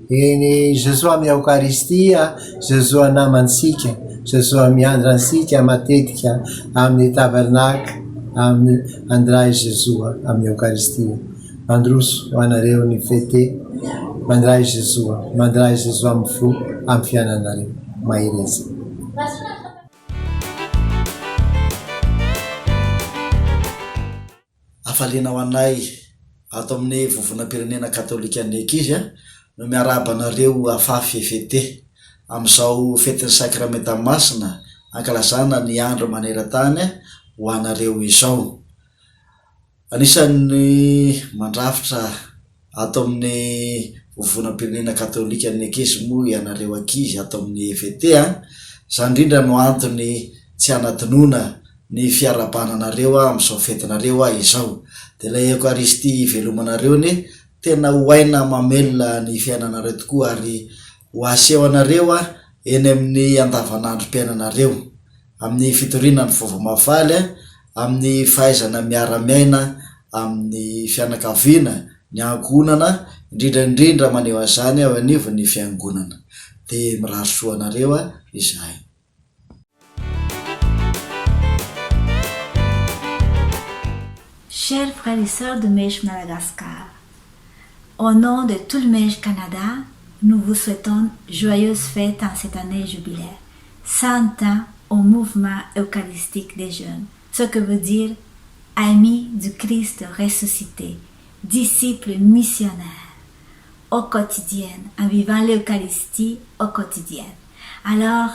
eny Jesoa amy Eukaristia, Jesoa namantsika, Jesoa miandransika matetika amin'ny tabernacle, amin'ny andray Jesoa amin'ny Eukaristia. Mandroso ho anareo ny fete, mandray Jesoa amin'ny fo amin'ny fiainanareo mahireza. Afaliana ho anay ato amin'ny vovonam-pirenena katolika ny ekizy no miarabanareo afafy fete amin'izao fetiny sakramenta masina ankalazana ny andro maneran-tany ho anareo izao. Anisan'ny mandrafitra ato amin'ny vovonam-pirenena katolika ny ekizy moa ianareo ankizy ato amin'ny fete zany indrindra no antony tsy anatinona ny fiarabananareo amin'izao fetinareo izao. De ilay Eukaristia velomanareo ny tena hoaina mamelona ny fiainanareo tokoa ary ho aseho anareo eny amin'ny andavanandrom-piainanareo amin'ny fitoriana ny vovomavaly amin'ny fahaizana miara-miaina amin'ny fianakaviana, ny angonana, indrindraindrindra maneho an'izany ao anivo ny fiangonana. De mirary soa anareo izay. Chers frères et sœurs de Mèche Madagascar, au nom de tout le Mèche Canada, nous vous souhaitons joyeuses fêtes en cette année jubilaire, 100 ans au mouvement eucharistique des jeunes, ce que veut dire amis du Christ ressuscité, disciples missionnaires au quotidien, en vivant l'Eucharistie au quotidien. Alors,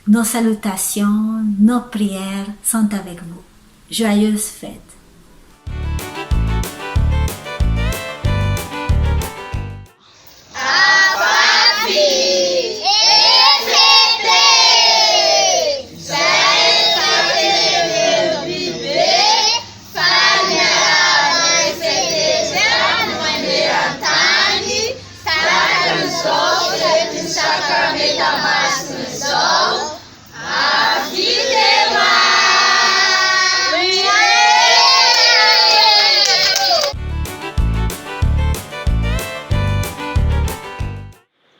nos salutations, nos prières sont avec vous. Joyeuses fêtes.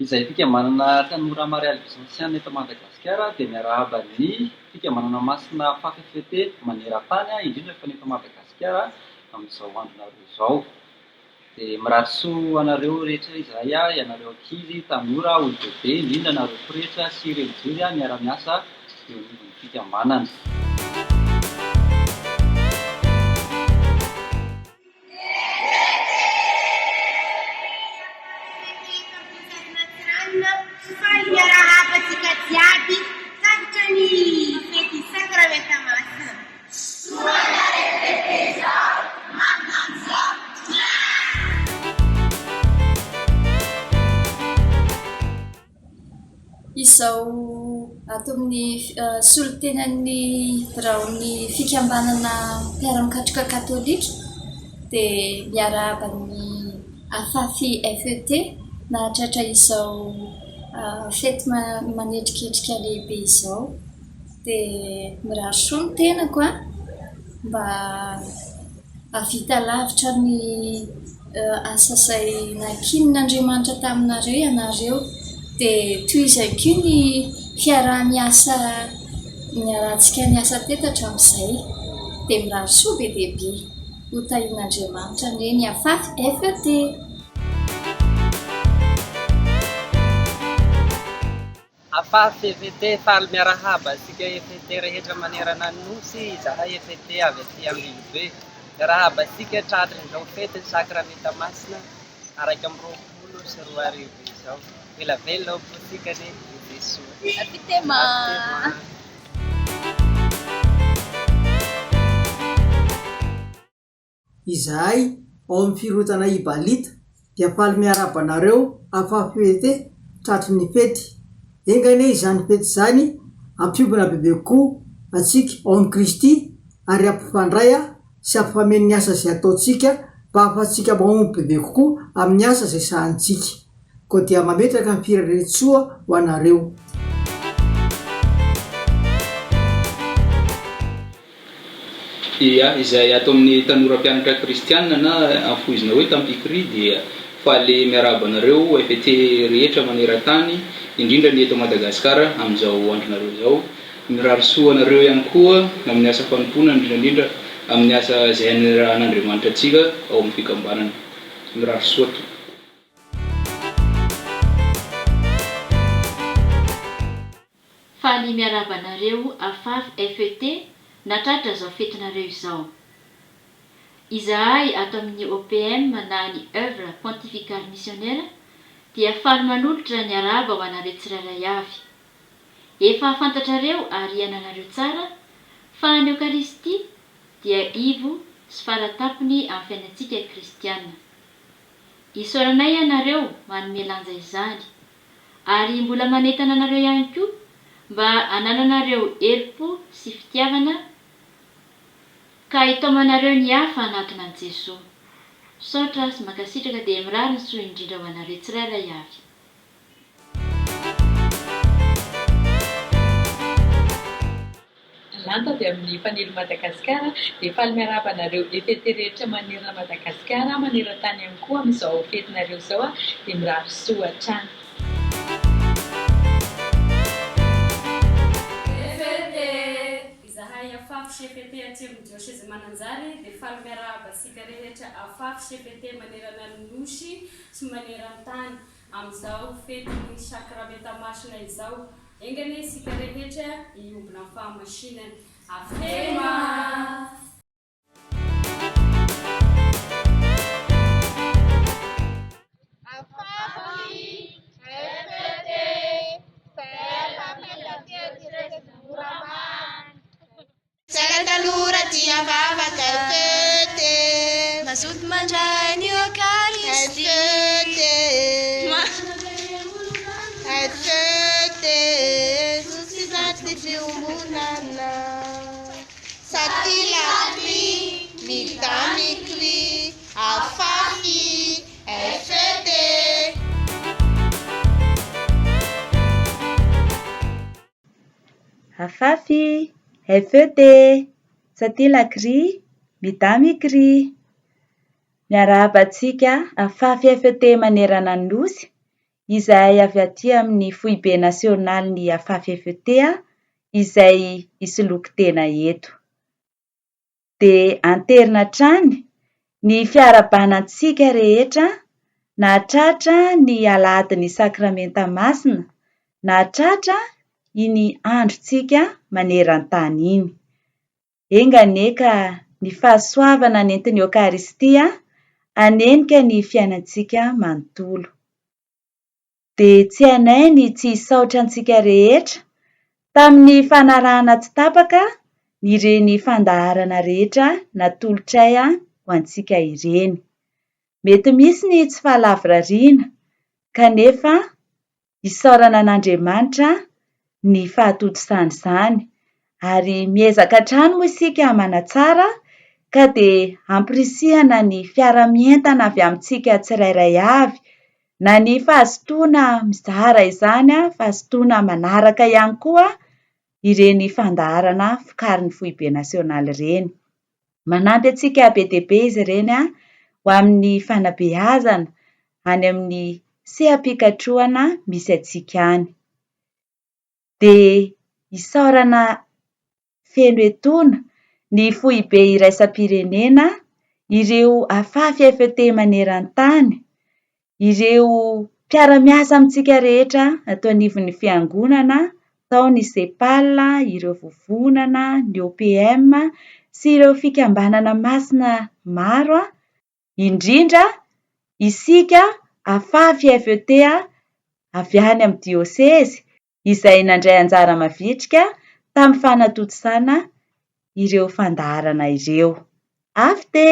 Izay tika manana tanora marialy bizansiana eto Madagasikara dia miarahaba ny tika manana masina fafy fete maneran-tany indrindra fa eto Madagasikara amin'izao andronareo izao. Dia mirary soa anareo rehetra izay ianareo ankizy, tanora, olon-dehibe, indrindra anareo pretra sy ireo jery miara-miasa eo anivon'ny fikambanana. Izao ato amin'ny solotenan'ny biraon'ny fikambanana mpiara-mikatroka katolika dia miaraban'ny afafy FET nahatratra izao fety manetriketrika lehibe izao. Dia mirary soa ny tenako mba avita lavitra ny asa izay nakinin'Andriamanitra taminareo ianareo. Dia toy izay koa ny fiaraha-miasa niarantsika ny asa teto hatramin'izay. Dia mirary soa be dia be ho tahian'Andriamanitra ny afafy FET. Afafy FET faly miarahaba asika FET rehetra manerana ny nosy izahay FET avy aty Ambilobe. Miarahaba asika tratrin'izao fetiny sakramenta masina 2024 izao. Velabella opposika ny Jesu. Apitema. Izahay ao amin'ny firotana Ibalita dia faly miarabanareo afafy FET tratrin'ny fety. Engane izany fety izany ampiobana bebe koa atsika ao amin'ny Kristy ary ampifandray sy ampifameny ny asa izay ataontsika mba ahafahantsika mahomby bebe kokoa amin'ny asa izay sahantsika. Koa dia mametraka ny fireretsoa ho anareo. Ia, izay atao amin'ny tanora mpianatra kristianina na afoizina hoe tampikry dia faly miarahaba anareo FET rehetra maneran-tany indrindra ny eto Madagasikara amin'izao andronareo zao. Mirary soa anareo ihany koa amin'ny asa fanompoana indrindra amin'ny asa izay an'Andriamanitra antsika ao amin'ny fikambanana. Mirary soa to. Faly miarahaba anareo afafy FET natratra zao fetinareo izao. Izahay ato amin'ny OPM na ny œuvre pontificale missionnaire dia faly manolotra ny arahaba ho anareo tsirairay avy. Efa fantatrareo ary ianareo tsara fa ny Eucharistie dia ivo sy faratapony amin'ny fiainantsika kristiana. Isaoranay ianareo manome lanja izany ary mbola manentana anareo ihany koa mba hanananareo herim-po sy fitiavana ka itaomanareo ny hafa anatin'i Jesosy. Saotra sy mankasitraka dia mirary ny soa indrindra ho anareo tsirairay avy. Lanta dia amin'ny fanelo Madagasikara dia faly miarahaba anareo FET rehetra manerana Madagasikara maneran-tany ihany koa amin'izao fetinareo izao dia mirary soa hatrany. Izahay afafy FET atsimo diocese Mananjary dia faly miarahaba asika rehetra afafy FET manerana ny nosy sy maneran-tany amin'izao fetiny sakramenta masina izao. Engane isika rehetra iombona fahamasinany. Afema! Tanora dia vavaka fete mazoto mandray ny Eucharistie fete susizati fiombonana satilapy mitamikly afafy fete. Afafy FET Satila Kry Midamy Kry. Miarahaba antsika afafy FET manerana ny nosy izay avy aty amin'ny foibe nasionaly ny afafy FET izay isoloky tena eto. De anterina trany ny fiarabanantsika rehetra na tratra ny alahadin'ny sakramenta masina na tratra iny androntsika maneran-tany iny. Enganeka ny fahasoavana nentin'ny Eucharistia anenika ny fiainantsika manontolo. De tsy hanay ny tsy hisaotra antsika rehetra tamin'ny fanarahana tsy tapaka ireny fandaharana rehetra natolotray ho antsika ireny. Mety misy ny tsy fahalavrariana kanefa isaorana an'Andriamanitra ny fahatotosany ary miezaka hatrany moa isika manatsara ka dia ampirisihana ny fiara-mientana avy amintsika tsirairay avy na ny fahazotoana mizara izany fahazotoana manaraka ihany koa ireny fandaharana fikarin'ny foibe nasionaly ireny. Manampy antsika be dia be izy ireny ho amin'ny fanabeazana any amin'ny seha-pikatrohana misy antsika any. De isaorana feno etoana ny foibe iraisam-pirenena, ireo afafy FET maneran-tany, ireo mpiara-miasa amintsika rehetra atao anivon'ny fiangonana, tao ny CEPAL, ireo vovonana, ny OPM sy ireo fikambanana masina maro, indrindra isika afafy FET avy any amin'ny diocese izay nandray anjara mavitrika tamin'ny fanatotosana ireo fandaharana ireo. Afy te!